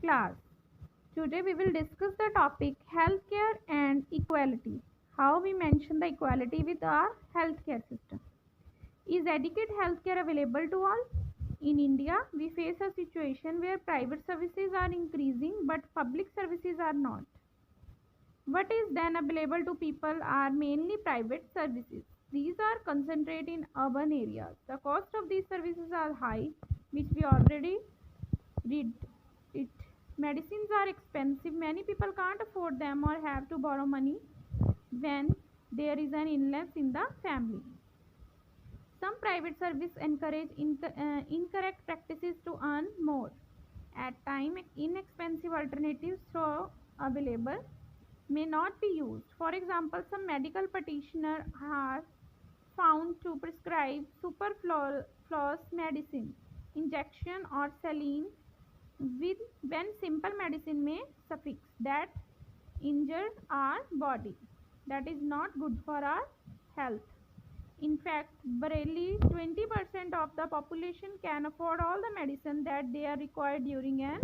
class. Today we will discuss the topic healthcare and equality. How we mention the equality with our healthcare system. Is adequate healthcare available to all? In India, we face a situation where private services are increasing but public services are not. What is then available to people are mainly private services. These are concentrated in urban areas. The cost of these services are high, which we already read it. Medicines are expensive. Many people can't afford them or have to borrow money when there is an illness in the family. Some private services encourage incorrect practices to earn more. At times, inexpensive alternatives so available may not be used. For example, some medical practitioners are found to prescribe superfluous medicine, injection or saline with when simple medicine may suffix that injure our body. That is not good for our health. In fact, barely 20% of the population can afford all the medicine that they are required during an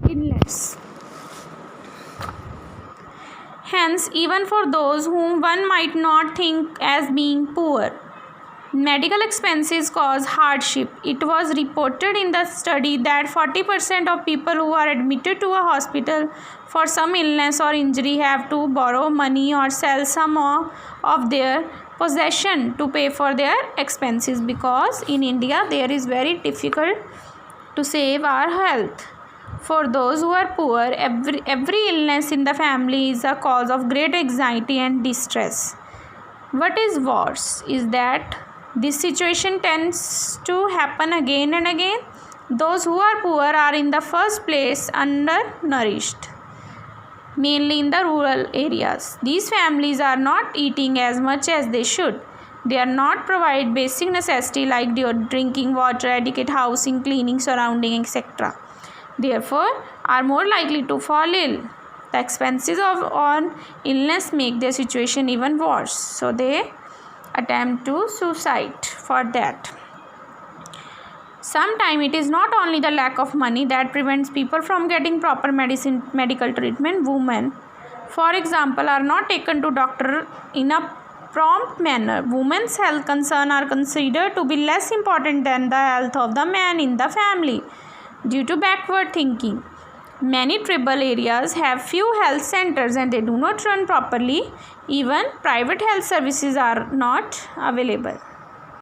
illness. Hence, even for those whom one might not think as being poor, medical expenses cause hardship. It was reported in the study that 40% of people who are admitted to a hospital for some illness or injury have to borrow money or sell some of their possession to pay for their expenses, because in India there is very difficult to save our health. For those who are poor, every illness in the family is a cause of great anxiety and distress. What is worse is that this situation tends to happen again and again. Those who are poor are in the first place undernourished, mainly in the rural areas. These families are not eating as much as they should. They are not provided basic necessity like drinking water, adequate housing, cleaning, surrounding, etc. Therefore, are more likely to fall ill. The expenses on illness make their situation even worse. So they attempt to suicide for that. Sometimes it is not only the lack of money that prevents people from getting proper medical treatment. Women, for example, are not taken to doctor in a prompt manner. Women's health concerns are considered to be less important than the health of the man in the family due to backward thinking. Many tribal areas have few health centers and they do not run properly. Even private health services are not available.